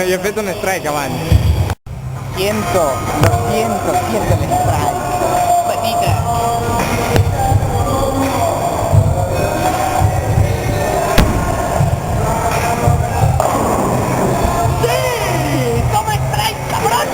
Io aspetto un strike avanti. 100, 200, 100 le strike. Petita. ¡Sí! ¡Toma strike, cabrón!